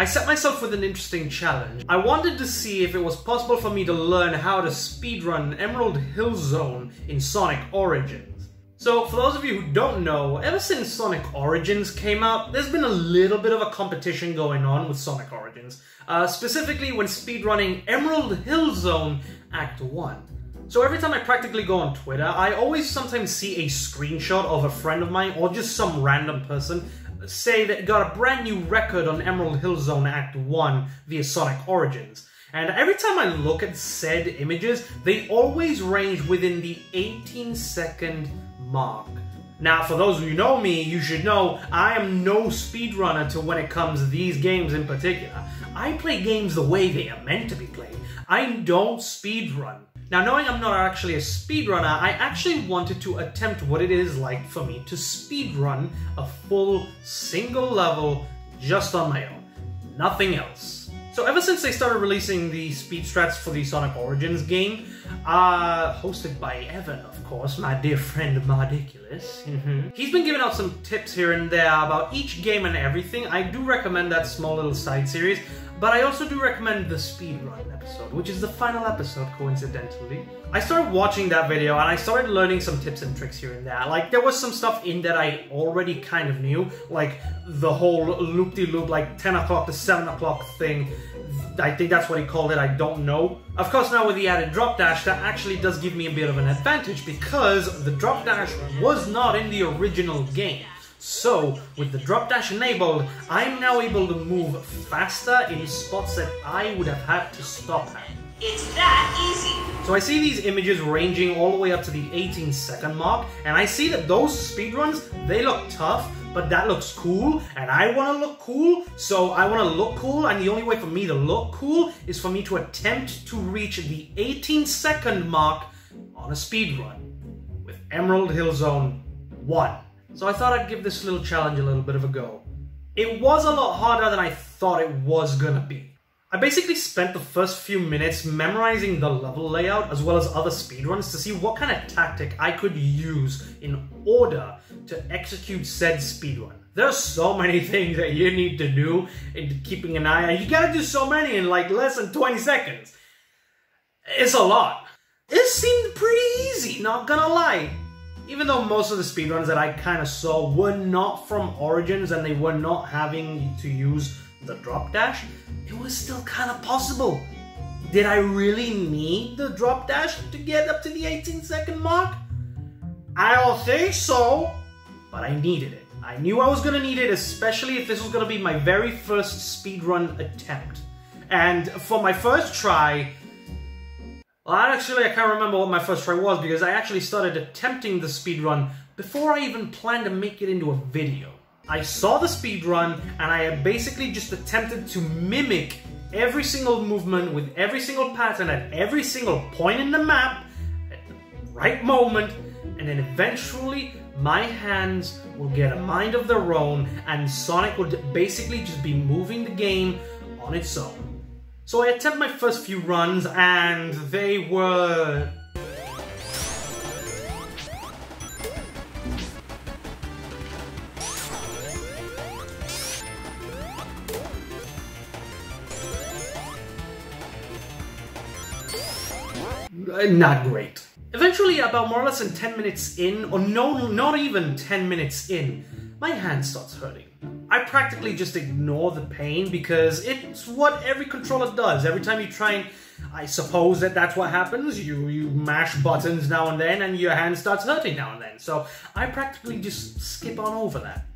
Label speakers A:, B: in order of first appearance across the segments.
A: I set myself with an interesting challenge. I wanted to see if it was possible for me to learn how to speedrun Emerald Hill Zone in Sonic Origins. So, for those of you who don't know, ever since Sonic Origins came out, there's been a little bit of a competition going on with Sonic Origins. Specifically when speedrunning Emerald Hill Zone Act 1. So every time I practically go on Twitter, I always sometimes see a screenshot of a friend of mine, or just some random person, say that got a brand new record on Emerald Hill Zone Act 1 via Sonic Origins. And every time I look at said images, they always range within the 18-second mark. Now, for those of you who know me, you should know I am no speedrunner to when it comes to these games in particular. I play games the way they are meant to be played. I don't speedrun. Now, knowing I'm not actually a speedrunner, I actually wanted to attempt what it is like for me to speedrun a full single level just on my own. Nothing else. So ever since they started releasing the speed strats for the Sonic Origins game, hosted by Evan, of course, my dear friend Mardiculous. He's been giving out some tips here and there about each game and everything. I do recommend that small little side series, but I also do recommend the Speedrun episode, which is the final episode, coincidentally. I started watching that video and I started learning some tips and tricks here and there. Like, there was some stuff in that I already kind of knew, like the whole loop-de-loop, like 10 o'clock to 7 o'clock thing. I think that's what he called it, I don't know. Of course, now with the added drop dash, that actually does give me a bit of an advantage because the drop dash was not in the original game. So, with the drop dash enabled, I'm now able to move faster in spots that I would have had to stop at.
B: It's that easy!
A: So I see these images ranging all the way up to the 18-second mark, and I see that those speedruns, they look tough, but that looks cool, and I want to look cool, so I want to look cool, and the only way for me to look cool is for me to attempt to reach the 18-second mark on a speedrun with Emerald Hill Zone 1. So I thought I'd give this little challenge a little bit of a go. It was a lot harder than I thought it was gonna be. I basically spent the first few minutes memorizing the level layout as well as other speedruns to see what kind of tactic I could use in order to execute said speedrun. There's so many things that you need to do in keeping an eye on. You gotta do so many in like less than 20 seconds. It's a lot. It seemed pretty easy, not gonna lie. Even though most of the speedruns that I kind of saw were not from Origins and they were not having to use the drop dash, it was still kind of possible. Did I really need the drop dash to get up to the 18-second mark? I don't think so, but I needed it. I knew I was going to need it, especially if this was going to be my very first speedrun attempt. And for my first try, well, actually, I can't remember what my first try was because I actually started attempting the speedrun before I even planned to make it into a video. I saw the speedrun and I had basically just attempted to mimic every single movement with every single pattern at every single point in the map at the right moment, and then eventually my hands will get a mind of their own and Sonic would basically just be moving the game on its own. So I attempt my first few runs, and they were... not great. Eventually, about more or less than 10 minutes in, or no, not even 10 minutes in, my hand starts hurting. I practically just ignore the pain because it's what every controller does. Every time you try and, I suppose that's what happens. You mash buttons now and then and your hand starts hurting now and then. So I practically just skip on over that.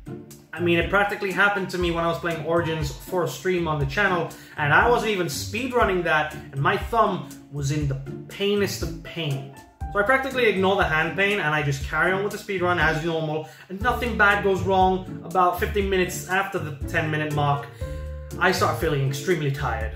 A: I mean, it practically happened to me when I was playing Origins for a stream on the channel, and I wasn't even speedrunning that, and my thumb was in the painest of pain. So I practically ignore the hand pain and I just carry on with the speedrun as normal, and nothing bad goes wrong. About 15 minutes after the 10-minute mark, I start feeling extremely tired.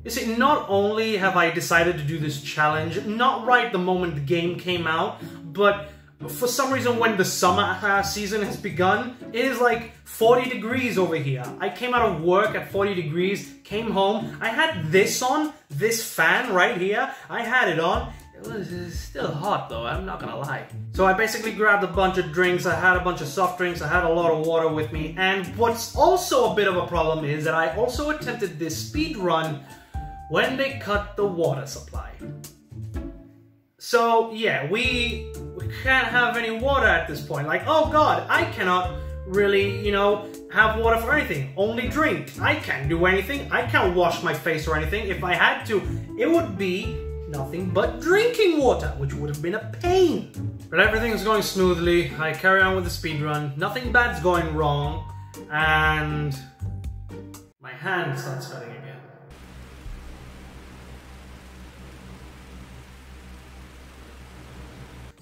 A: You see, not only have I decided to do this challenge, not right the moment the game came out, but for some reason when the summer season has begun, it is like 40 degrees over here. I came out of work at 40 degrees, came home, I had this on, this fan right here, I had it on. It was still hot though, I'm not gonna lie. So I basically grabbed a bunch of drinks, I had a bunch of soft drinks, I had a lot of water with me, and what's also a bit of a problem is that I also attempted this speed run when they cut the water supply. So yeah, we can't have any water at this point. Like, oh god, I cannot really, you know, have water for anything. Only drink. I can't do anything. I can't wash my face or anything. If I had to, it would be nothing but drinking water, which would have been a pain. But everything's going smoothly. I carry on with the speedrun. Nothing bad's going wrong. And my hand starts hurting again.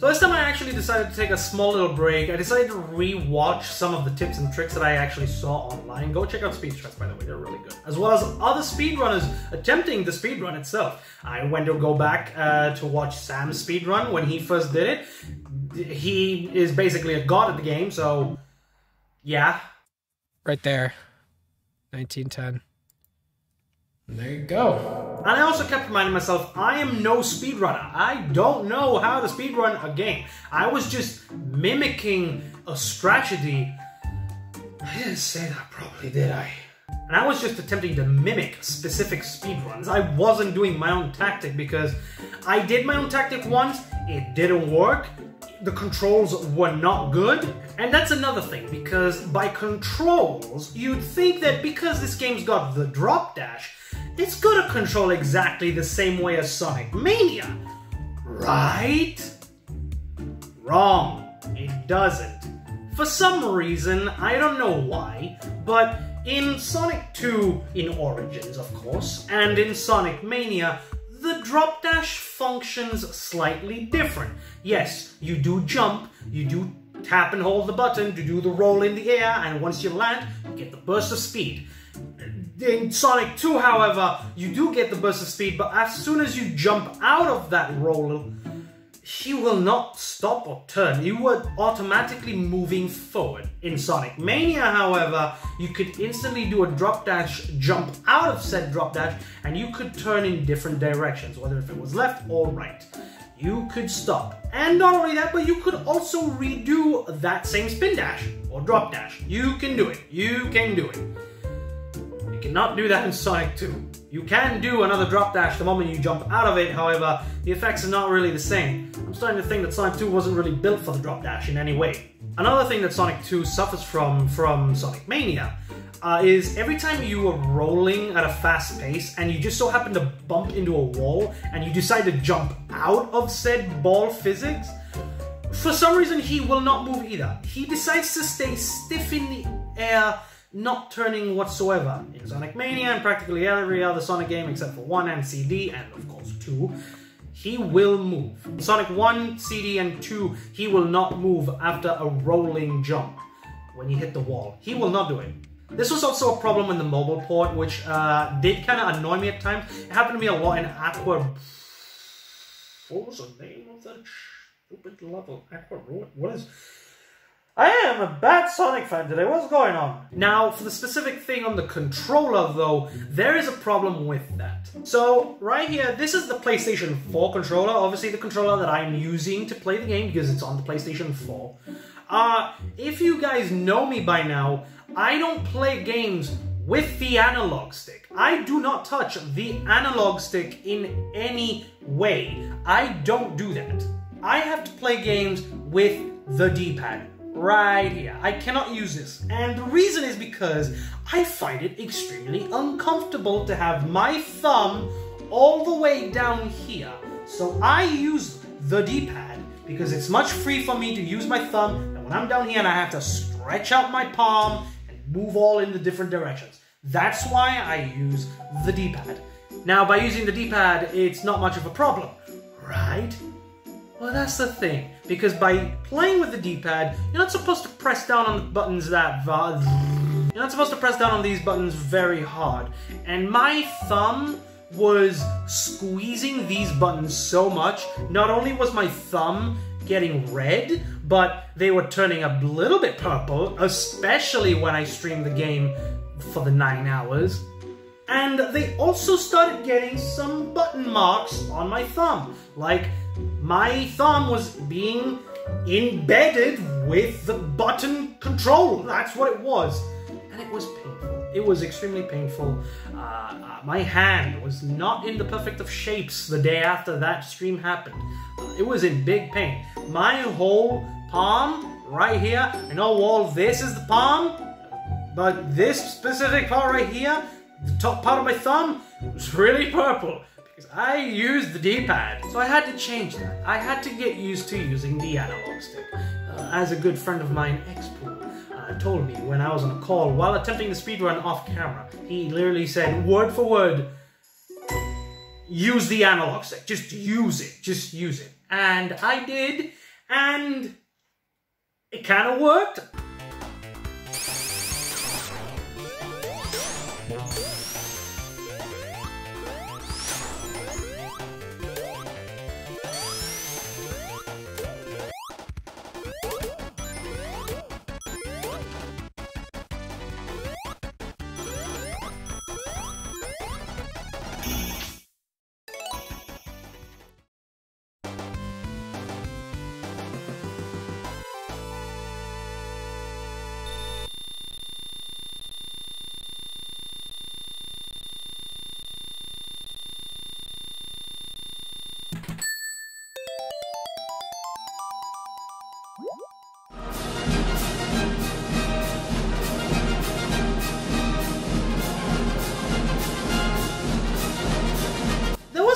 A: So this time I actually decided to take a small little break. I decided to re-watch some of the tips and tricks that I actually saw online. Go check out Speedrun, by the way, they're really good. As well as other speedrunners attempting the speedrun itself. I went to go back to watch Sam's speedrun when he first did it. He is basically a god at the game, so yeah.
C: Right there, 1910. And there you go.
A: And I also kept reminding myself, I am no speedrunner. I don't know how to speedrun a game. I was just mimicking a strategy. I didn't say that properly, did I? And I was just attempting to mimic specific speedruns. I wasn't doing my own tactic because I did my own tactic once, it didn't work. The controls were not good. And that's another thing, because by controls, you'd think that because this game's got the drop dash, it's gonna control exactly the same way as Sonic Mania, right? Wrong, it doesn't. For some reason, I don't know why, but in Sonic 2, in Origins of course, and in Sonic Mania, the drop dash functions slightly different. Yes, you do jump, you do tap and hold the button to do the roll in the air, and once you land, you get the burst of speed. In Sonic 2, however, you do get the burst of speed, but as soon as you jump out of that roll, you will not stop or turn. You are automatically moving forward. In Sonic Mania, however, you could instantly do a drop dash, jump out of said drop dash, and you could turn in different directions, whether if it was left or right. You could stop. And not only that, but you could also redo that same spin dash or drop dash. You can do it. You can do it. You cannot do that in Sonic 2. You can do another drop dash the moment you jump out of it, however, the effects are not really the same. I'm starting to think that Sonic 2 wasn't really built for the drop dash in any way. Another thing that Sonic 2 suffers from Sonic Mania is every time you are rolling at a fast pace and you just so happen to bump into a wall and you decide to jump out of said ball physics, for some reason he will not move either. He decides to stay stiff in the air, not turning whatsoever. In Sonic Mania and practically every other Sonic game except for 1 and CD, and of course 2, he will move. In Sonic 1, CD, and 2, he will not move after a rolling jump when you hit the wall. He will not do it. This was also a problem in the mobile port, which did kind of annoy me at times. It happened to me a lot in Aqua... What was the name of that stupid level? Aqua... What is... I am a bad Sonic fan today, what's going on? Now, for the specific thing on the controller though, there is a problem with that. So, right here, this is the PlayStation 4 controller, obviously the controller that I'm using to play the game because it's on the PlayStation 4. If you guys know me by now, I don't play games with the analog stick. I do not touch the analog stick in any way. I don't do that. I have to play games with the D-pad. Right here. I cannot use this. And the reason is because I find it extremely uncomfortable to have my thumb all the way down here. So I use the D-pad because it's much free for me to use my thumb, and when I'm down here and I have to stretch out my palm and move all in the different directions. That's why I use the D-pad. Now, by using the D-pad, it's not much of a problem, right? Well, that's the thing, because by playing with the D-pad, you're not supposed to press down on the buttons that... You're not supposed to press down on these buttons very hard. And my thumb was squeezing these buttons so much, not only was my thumb getting red, but they were turning a little bit purple, especially when I streamed the game for the 9 hours. And they also started getting some button marks on my thumb. Like, my thumb was being embedded with the button control. That's what it was. And it was painful. It was extremely painful. My hand was not in the perfect of shapes the day after that stream happened. It was in big pain. My whole palm right here, I know all this is the palm, but this specific part right here, the top part of my thumb, was really purple because I used the D-pad. So I had to change that. I had to get used to using the analog stick. As a good friend of mine, Expo, told me when I was on a call while attempting the speedrun off camera, he literally said, word for word, use the analog stick. Just use it. Just use it. And I did, and it kind of worked.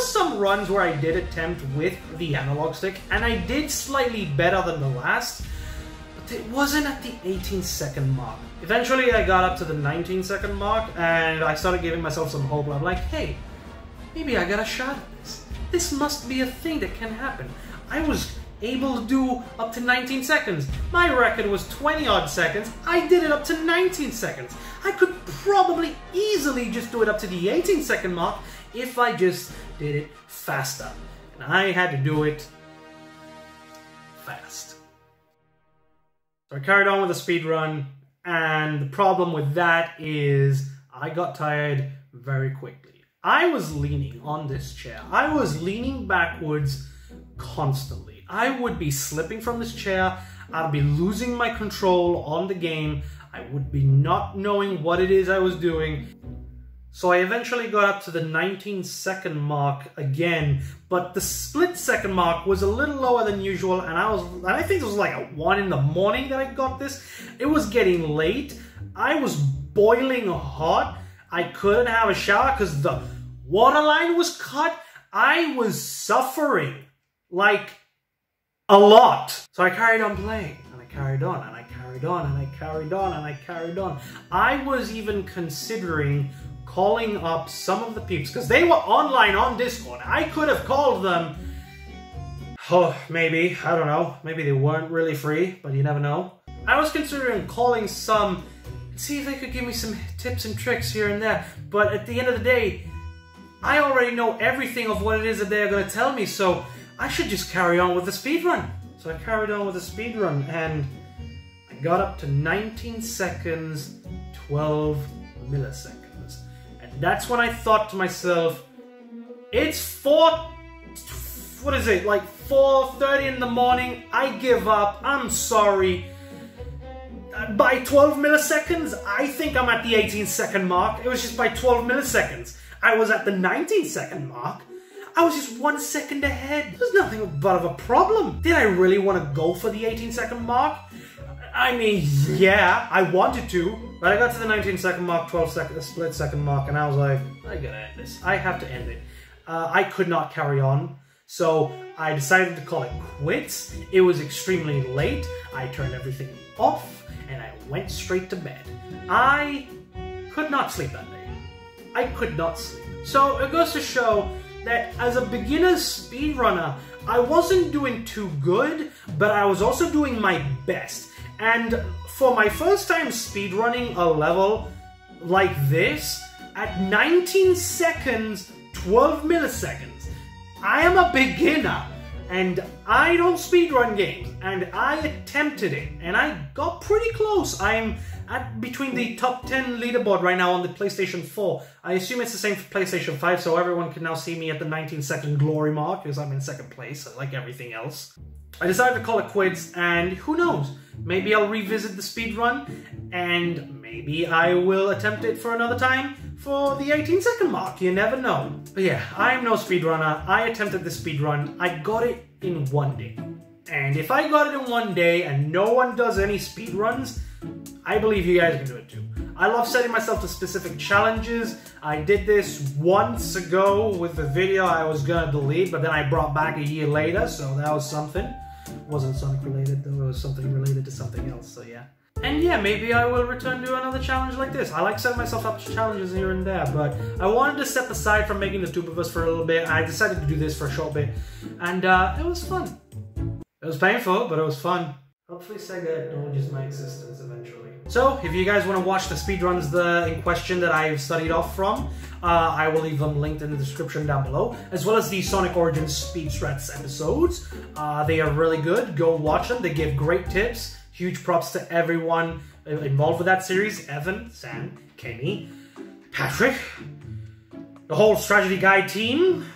A: Some runs where I did attempt with the analog stick, and I did slightly better than the last, but it wasn't at the 18-second mark. Eventually I got up to the 19-second mark, and I started giving myself some hope. I'm like, hey, maybe I got a shot at this. This must be a thing that can happen. I was able to do up to 19 seconds. My record was 20-odd seconds. I did it up to 19 seconds. I could probably easily just do it up to the 18-second mark if I just did it faster. And I had to do it fast. So I carried on with the speed run, and the problem with that is I got tired very quickly. I was leaning on this chair. I was leaning backwards constantly. I would be slipping from this chair. I'd be losing my control on the game. I would be not knowing what it is I was doing. So I eventually got up to the 19-second mark again, but the split-second mark was a little lower than usual, and I think it was like at 1 in the morning that I got this. It was getting late. I was boiling hot. I couldn't have a shower because the water line was cut. I was suffering, like, a lot. So I carried on playing, and I carried on, and I carried on, and I carried on, and I carried on. I was even considering calling up some of the peeps, because they were online on Discord. I could have called them. Oh, maybe. I don't know. Maybe they weren't really free, but you never know. I was considering calling some, see if they could give me some tips and tricks here and there. But at the end of the day, I already know everything of what it is that they're going to tell me, so I should just carry on with the speedrun. So I carried on with the speedrun, and I got up to 19 seconds, 12 milliseconds. That's when I thought to myself, it's 4:30 in the morning, I give up, I'm sorry. By 12 milliseconds, I think I'm at the 18-second mark. It was just by 12 milliseconds. I was at the 19-second mark. I was just 1 second ahead. There's nothing but of a problem. Did I really want to go for the 18-second mark? I mean, yeah, I wanted to, but I got to the 19-second mark, 12-second, the split-second mark, and I was like, I gotta end this. I have to end it. I could not carry on, so I decided to call it quits. It was extremely late. I turned everything off, and I went straight to bed. I could not sleep that day. I could not sleep. So it goes to show that as a beginner speedrunner, I wasn't doing too good, but I was also doing my best. And for my first time speedrunning a level like this, at 19 seconds, 12 milliseconds, I am a beginner. And I don't speedrun games, and I attempted it, and I got pretty close. I'm at between the top 10 leaderboard right now on the PlayStation 4. I assume it's the same for PlayStation 5, so everyone can now see me at the 19-second glory mark, because I'm in second place, like everything else. I decided to call it quits, and who knows? Maybe I'll revisit the speedrun, and maybe I will attempt it for another time for the 18-second mark. You never know. But yeah, I'm no speedrunner. I attempted the speedrun. I got it in one day. And if I got it in one day and no one does any speedruns, I believe you guys can do it too. I love setting myself to specific challenges. I did this once ago with a video I was gonna delete, but then I brought back a year later, so that was something. It wasn't Sonic related though, it was something related to something else, so yeah. And yeah, maybe I will return to another challenge like this. I like setting myself up to challenges here and there, but I wanted to step aside from making the tube of us for a little bit. I decided to do this for a short bit, and it was fun. It was painful, but it was fun. Hopefully Sega acknowledges my existence eventually. So, if you guys want to watch the speedruns in question that I've studied off from, I will leave them linked in the description down below, as well as the Sonic Origins Speed Strats episodes. They are really good. Go watch them. They give great tips. Huge props to everyone involved with that series. Evan, Sam, Kenny, Patrick, the whole Strategy Guide team.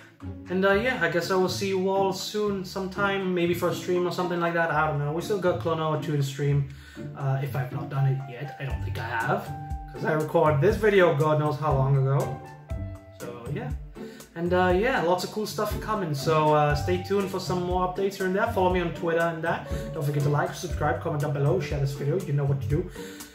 A: And yeah, I guess I will see you all soon sometime, maybe for a stream or something like that. I don't know. We still got Clonoa 2 to stream, if I've not done it yet. I don't think I have, because I recorded this video God knows how long ago. So yeah. And yeah, lots of cool stuff coming, so stay tuned for some more updates here and there. Follow me on Twitter and that. Don't forget to like, subscribe, comment down below, share this video, you know what to do.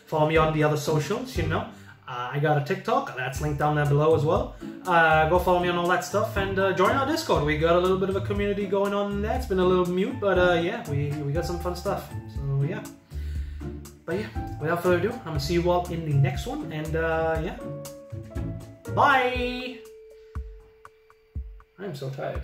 A: Follow me on the other socials, you know. I got a TikTok, that's linked down there below as well. Go follow me on all that stuff, and join our Discord. We got a little bit of a community going on in there. It's been a little mute, but yeah, we got some fun stuff, so yeah. But yeah, without further ado, I'm gonna see you all in the next one, and yeah. Bye! I'm so tired.